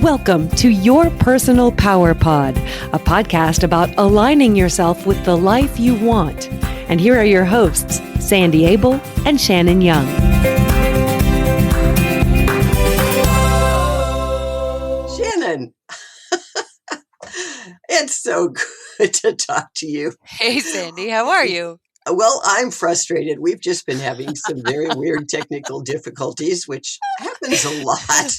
Welcome to Your Personal Power Pod, a podcast about aligning yourself with the life you want. And here are your hosts, Sandy Abel and Shannon Young. Shannon, it's so good to talk to you. Hey, Sandy, how are you? Well, I'm frustrated. We've just been having some very weird technical difficulties, which happens a lot.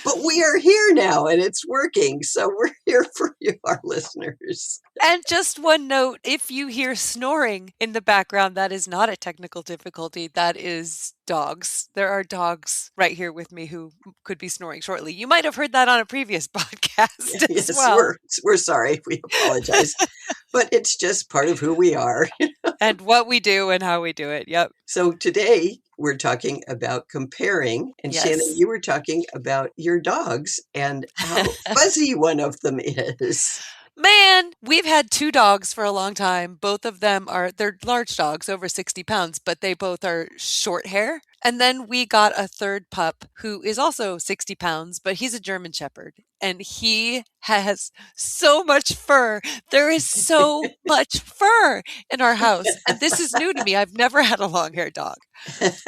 But we are here now and it's working. So we're here for you, our listeners. And just one note, if you hear snoring in the background, that is not a technical difficulty. That is dogs. There are dogs right here with me who could be snoring shortly. You might have heard that on a previous podcast Yes, as well. we're sorry. We apologize. But it's just part of who we are. And what we do and how we do it. Yep. So today we're talking about comparing. And Yes. Shannon, you were talking about your dogs and how fuzzy one of them is. Man, we've had two dogs for a long time. Both of them they're large dogs, over 60 pounds, but they both are short hair. And then we got a third pup who is also 60 pounds, but he's a German Shepherd. And he has so much fur. There is so much fur in our house. And this is new to me. I've never had a long-haired dog.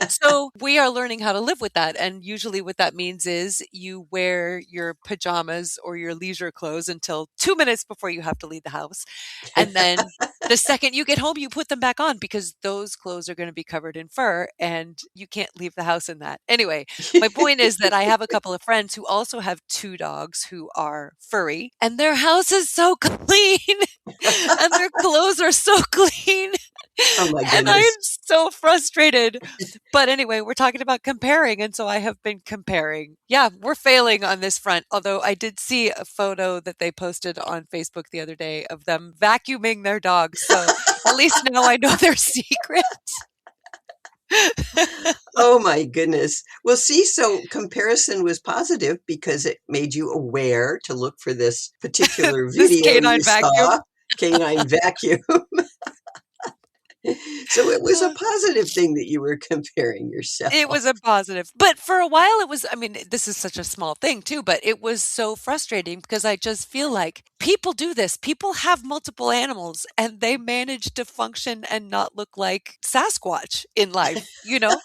So we are learning how to live with that. And usually what that means is you wear your pajamas or your leisure clothes until 2 minutes before you have to leave the house. And then the second you get home, you put them back on because those clothes are going to be covered in fur and you can't leave the house in that. Anyway, my point is that I have a couple of friends who also have two dogs who are furry and their house is so clean and their clothes are so clean. Oh my goodness. And I am so frustrated. But anyway, we're talking about comparing. And so I have been comparing. Yeah, we're failing on this front. Although I did see a photo that they posted on Facebook the other day of them vacuuming their dogs. So at least now I know their secret. Oh my goodness. Well, see, so comparison was positive because it made you aware to look for this particular This video canine you vacuum. saw, canine vacuum. So it was a positive thing that you were comparing yourself. It was a positive. But for a while it was, I mean, this is such a small thing too, but it was so frustrating because I just feel like people do this. People have multiple animals and they manage to function and not look like Sasquatch in life, you know?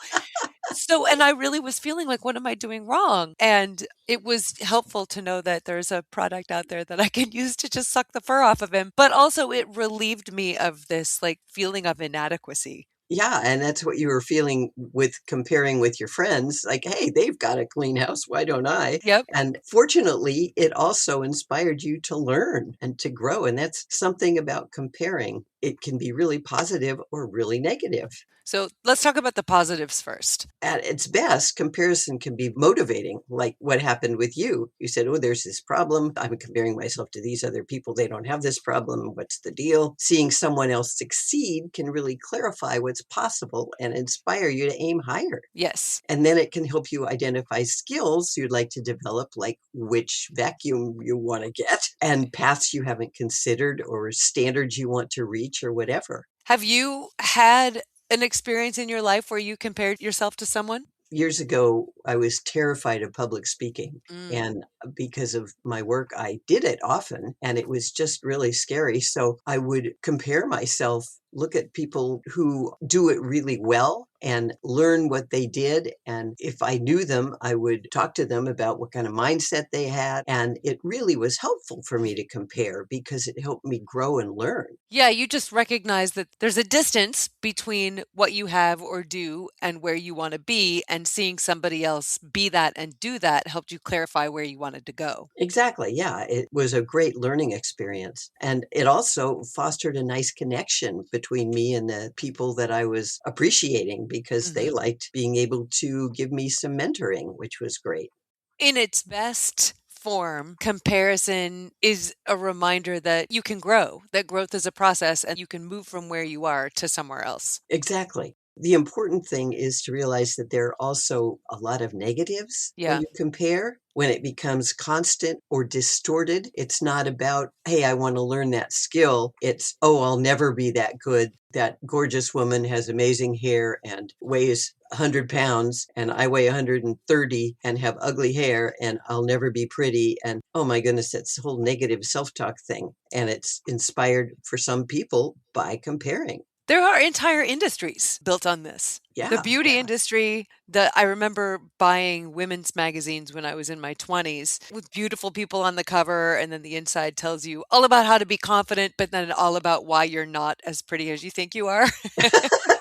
So, and I really was feeling like, what am I doing wrong? And it was helpful to know that there's a product out there that I can use to just suck the fur off of him. But also it relieved me of this like feeling of inadequacy. Yeah, and that's what you were feeling with comparing with your friends. Like, hey, they've got a clean house. Why don't I? Yep. And fortunately, it also inspired you to learn and to grow. And that's something about comparing. It can be really positive or really negative. So let's talk about the positives first. At its best, comparison can be motivating, like what happened with you. You said, oh, there's this problem. I'm comparing myself to these other people. They don't have this problem. What's the deal? Seeing someone else succeed can really clarify what's possible and inspire you to aim higher. Yes. And then it can help you identify skills you'd like to develop, like which vacuum you want to get and paths you haven't considered or standards you want to reach or whatever. Have you had an experience in your life where you compared yourself to someone? Years ago, I was terrified of public speaking. Mm. And because of my work, I did it often. And it was just really scary. So I would compare myself, look at people who do it really well and learn what they did. And if I knew them, I would talk to them about what kind of mindset they had. And it really was helpful for me to compare because it helped me grow and learn. Yeah, you just recognize that there's a distance between what you have or do and where you want to be, and seeing somebody else be that and do that helped you clarify where you wanted to go. Exactly. Yeah. It was a great learning experience. And it also fostered a nice connection between me and the people that I was appreciating because they liked being able to give me some mentoring, which was great. In its best form, comparison is a reminder that you can grow, that growth is a process and you can move from where you are to somewhere else. Exactly. The important thing is to realize that there are also a lot of negatives Yeah. when you compare. When it becomes constant or distorted, it's not about, hey, I want to learn that skill. It's, oh, I'll never be that good. That gorgeous woman has amazing hair and weighs 100 pounds and I weigh 130 and have ugly hair and I'll never be pretty. And oh my goodness, that's the whole negative self-talk thing. And it's inspired for some people by comparing. There are entire industries built on this. The Yeah, beauty yeah. industry, I remember buying women's magazines when I was in my 20s with beautiful people on the cover, and then the inside tells you all about how to be confident, but then all about why you're not as pretty as you think you are.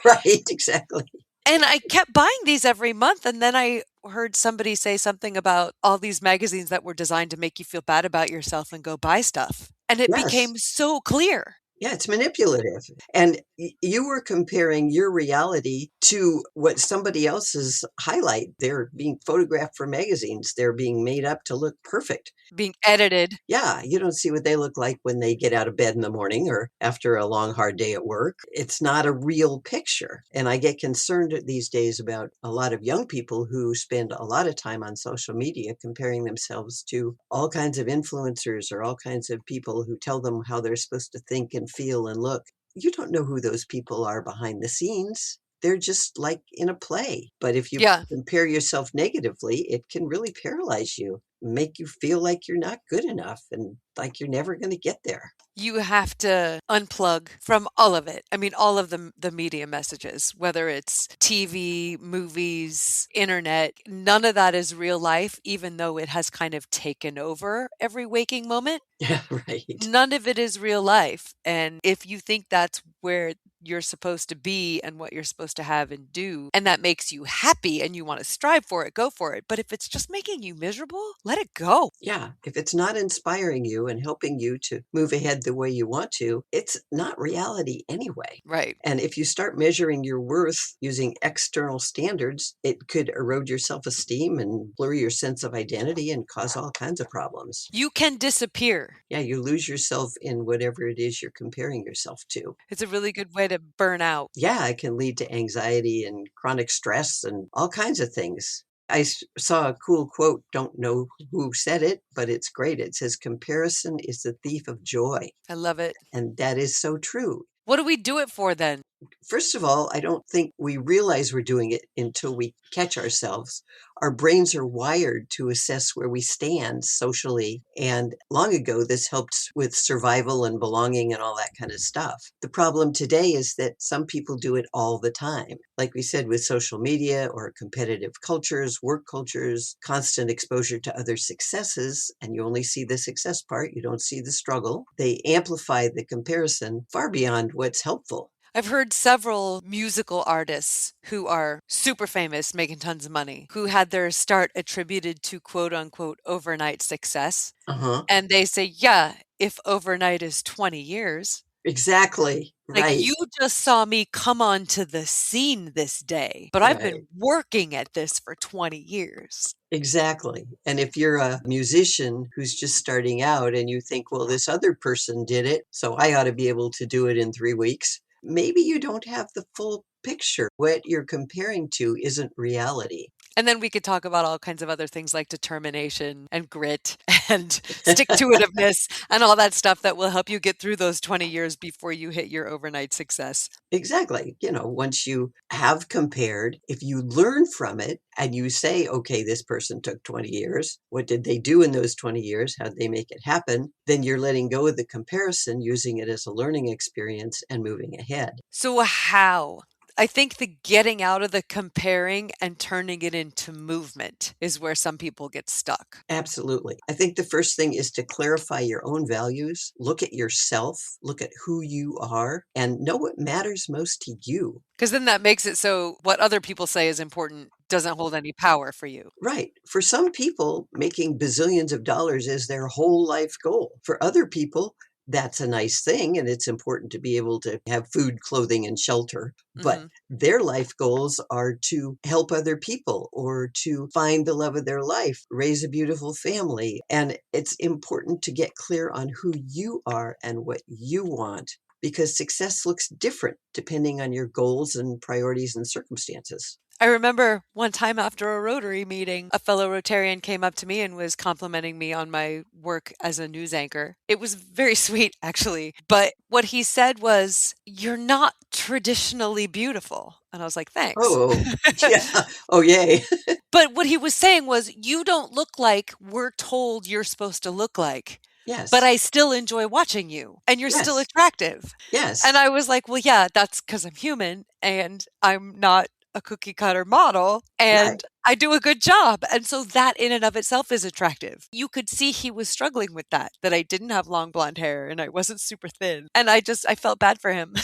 Right, exactly. And I kept buying these every month, and then I heard somebody say something about all these magazines that were designed to make you feel bad about yourself and go buy stuff. And it Yes. became so clear. Yeah, it's manipulative. And you were comparing your reality to what somebody else's highlight. They're being photographed for magazines. They're being made up to look perfect. Being edited. Yeah, you don't see what they look like when they get out of bed in the morning or after a long, hard day at work. It's not a real picture. And I get concerned these days about a lot of young people who spend a lot of time on social media comparing themselves to all kinds of influencers or all kinds of people who tell them how they're supposed to think and feel and look. You don't know who those people are behind the scenes. They're just like in a play. But if you Yeah. compare yourself negatively, it can really paralyze you, make you feel like you're not good enough and like you're never going to get there. You have to unplug from all of it. I mean, all of the media messages, whether it's TV, movies, internet, none of that is real life, even though it has kind of taken over every waking moment. Yeah, right. None of it is real life. And if you think that's where you're supposed to be and what you're supposed to have and do, and that makes you happy and you want to strive for it, go for it. But if it's just making you miserable, let it go. Yeah, if it's not inspiring you and helping you to move ahead the way you want to, it's not reality anyway. Right. And if you start measuring your worth using external standards, it could erode your self esteem and blur your sense of identity and cause all kinds of problems. You can disappear. Yeah, you lose yourself in whatever it is you're comparing yourself to. It's a really good way to burn out. Yeah, it can lead to anxiety and chronic stress and all kinds of things. I saw a cool quote, don't know who said it, but it's great. It says, comparison is the thief of joy. I love it. And that is so true. What do we do it for then? First of all, I don't think we realize we're doing it until we catch ourselves. Our brains are wired to assess where we stand socially. And long ago, this helped with survival and belonging and all that kind of stuff. The problem today is that some people do it all the time. Like we said, with social media or competitive cultures, work cultures, constant exposure to other successes, and you only see the success part, you don't see the struggle. They amplify the comparison far beyond what's helpful. I've heard several musical artists who are super famous, making tons of money, who had their start attributed to quote unquote overnight success. Uh-huh. And they say, yeah, if overnight is 20 years, Exactly. like Right. you just saw me come onto the scene this day, but I've Right. been working at this for 20 years. Exactly. And if you're a musician who's just starting out and you think, well, this other person did it, so I ought to be able to do it in 3 weeks, maybe you don't have the full picture. What you're comparing to isn't reality. And then we could talk about all kinds of other things like determination and grit and stick to itiveness and all that stuff that will help you get through those 20 years before you hit your overnight success. Exactly. Once you have compared, if you learn from it and you say, okay, this person took 20 years, what did they do in those 20 years? How did they make it happen? Then you're letting go of the comparison, using it as a learning experience and moving ahead. So, how? I think the getting out of the comparing and turning it into movement is where some people get stuck. Absolutely. I think the first thing is to clarify your own values, look at yourself, look at who you are, and know what matters most to you. Because then that makes it so what other people say is important doesn't hold any power for you. Right. For some people, making bazillions of dollars is their whole life goal. For other people, that's a nice thing, and it's important to be able to have food, clothing, and shelter. But Mhm. their life goals are to help other people or to find the love of their life, raise a beautiful family. And it's important to get clear on who you are and what you want, because success looks different depending on your goals and priorities and circumstances. I remember one time after a Rotary meeting, a fellow Rotarian came up to me and was complimenting me on my work as a news anchor. It was very sweet, actually. But what he said was, "You're not traditionally beautiful." And I was like, "Thanks." Oh, yeah. Oh, yay. But what he was saying was, "You don't look like we're told you're supposed to look like, but Yes. I still enjoy watching you and you're still Yes. attractive." And Yes. I was like, "Well, yeah, that's because I'm human and I'm not a cookie cutter model Right. and I do a good job." And so that in and of itself is attractive. You could see he was struggling with that I didn't have long blonde hair and I wasn't super thin. And I felt bad for him.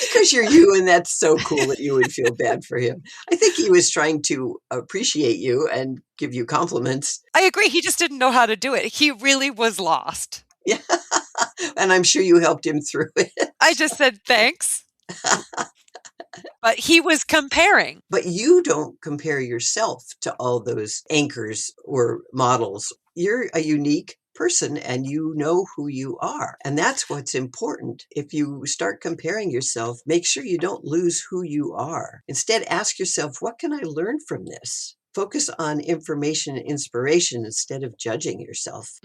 Because you're you, and that's so cool that you would feel bad for him. I think he was trying to appreciate you and give you compliments. I agree. He just didn't know how to do it. He really was lost. Yeah. And I'm sure you helped him through it. I just said, "Thanks." But he was comparing. But you don't compare yourself to all those anchors or models. You're a unique person and you know who you are. And that's what's important. If you start comparing yourself, make sure you don't lose who you are. Instead, ask yourself, what can I learn from this? Focus on information and inspiration instead of judging yourself.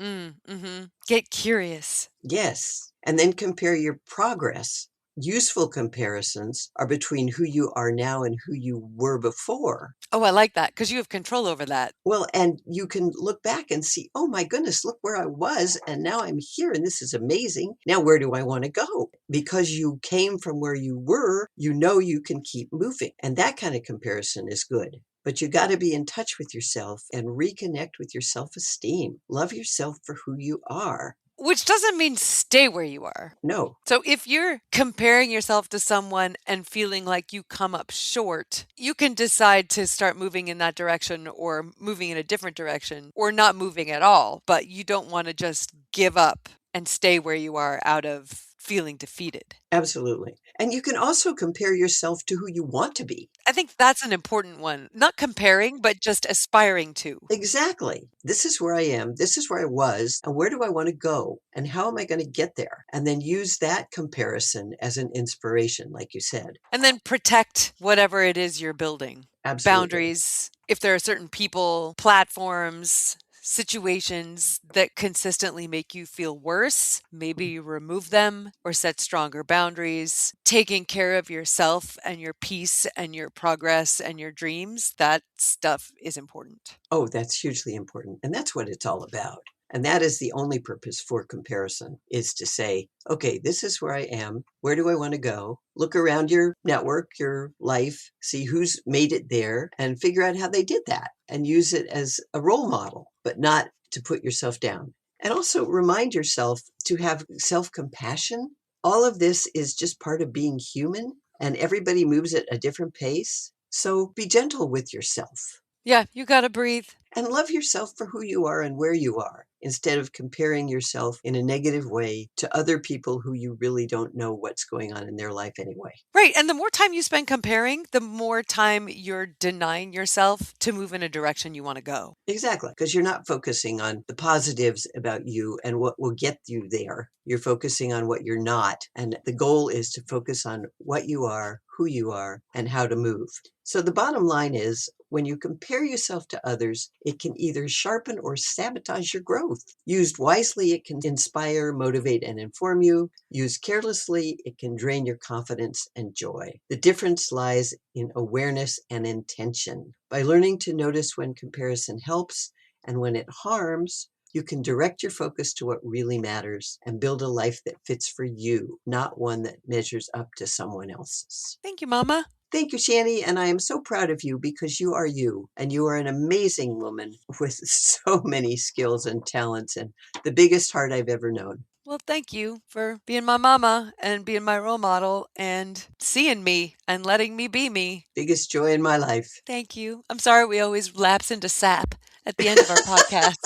Get curious. Yes. And then compare your progress. Useful comparisons are between who you are now and who you were before. Oh, I like that because you have control over that. Well, and you can look back and see, oh my goodness, look where I was. And now I'm here and this is amazing. Now, where do I want to go? Because you came from where you were, you know you can keep moving. And that kind of comparison is good. But you got to be in touch with yourself and reconnect with your self-esteem. Love yourself for who you are. Which doesn't mean stay where you are. No, So if you're comparing yourself to someone and feeling like you come up short, you can decide to start moving in that direction or moving in a different direction or not moving at all. But you don't want to just give up and stay where you are out of feeling defeated. absolutely. And you can also compare yourself to who you want to be. I think that's an important one. Not comparing, but just aspiring to. Exactly. This is where I am. This is where I was. And where do I want to go? And how am I going to get there? And then use that comparison as an inspiration, like you said. And then protect whatever it is you're building. Absolutely. Boundaries. If there are certain people, platforms, situations that consistently make you feel worse, maybe you remove them or set stronger boundaries. Taking care of yourself and your peace and your progress and your dreams, that stuff is important. Oh, that's hugely important. And that's what it's all about. And that is the only purpose for comparison is to say, okay, this is where I am. Where do I want to go? Look around your network, your life, see who's made it there and figure out how they did that and use it as a role model, but not to put yourself down. And also remind yourself to have self-compassion. All of this is just part of being human and everybody moves at a different pace. So be gentle with yourself. Yeah, you got to breathe. And love yourself for who you are and where you are, instead of comparing yourself in a negative way to other people who you really don't know what's going on in their life anyway. Right. And the more time you spend comparing, the more time you're denying yourself to move in a direction you want to go. Exactly, because you're not focusing on the positives about you and what will get you there. You're focusing on what you're not. And the goal is to focus on what you are, who you are, and how to move. So the bottom line is, when you compare yourself to others, it can either sharpen or sabotage your growth. Used wisely, it can inspire, motivate, and inform you. Used carelessly, it can drain your confidence and joy. The difference lies in awareness and intention. By learning to notice when comparison helps and when it harms, you can direct your focus to what really matters and build a life that fits for you, not one that measures up to someone else's. Thank you, Mama. Thank you, Shani, and I am so proud of you because you are you, and you are an amazing woman with so many skills and talents and the biggest heart I've ever known. Well, thank you for being my mama and being my role model and seeing me and letting me be me. Biggest joy in my life. Thank you. I'm sorry we always lapse into sap at the end of our podcast.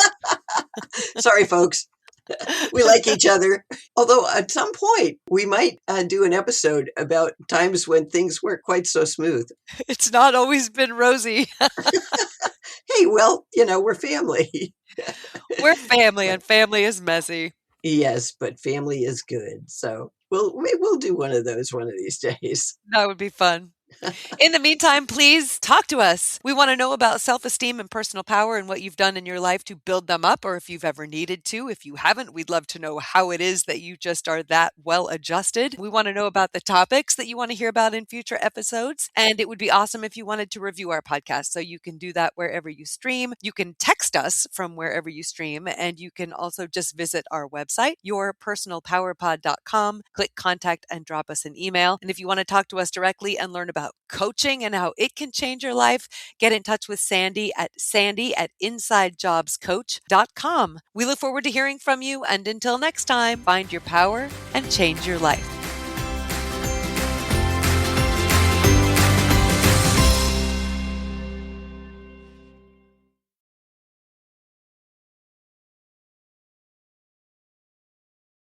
Sorry, folks. We like each other. Although at some point we might do an episode about times when things weren't quite so smooth. It's not always been rosy. Hey, well, we're family. We're family and family is messy. Yes, but family is good. So we'll do one of those one of these days. That would be fun. In the meantime, please talk to us. We want to know about self-esteem and personal power and what you've done in your life to build them up, or if you've ever needed to. If you haven't, we'd love to know how it is that you just are that well adjusted. We want to know about the topics that you want to hear about in future episodes. And it would be awesome if you wanted to review our podcast. So you can do that wherever you stream. You can text us from wherever you stream. And you can also just visit our website, yourpersonalpowerpod.com, click contact and drop us an email. And if you want to talk to us directly and learn about coaching and how it can change your life, get in touch with Sandy at insidejobscoach.com. We look forward to hearing from you. And until next time, find your power and change your life.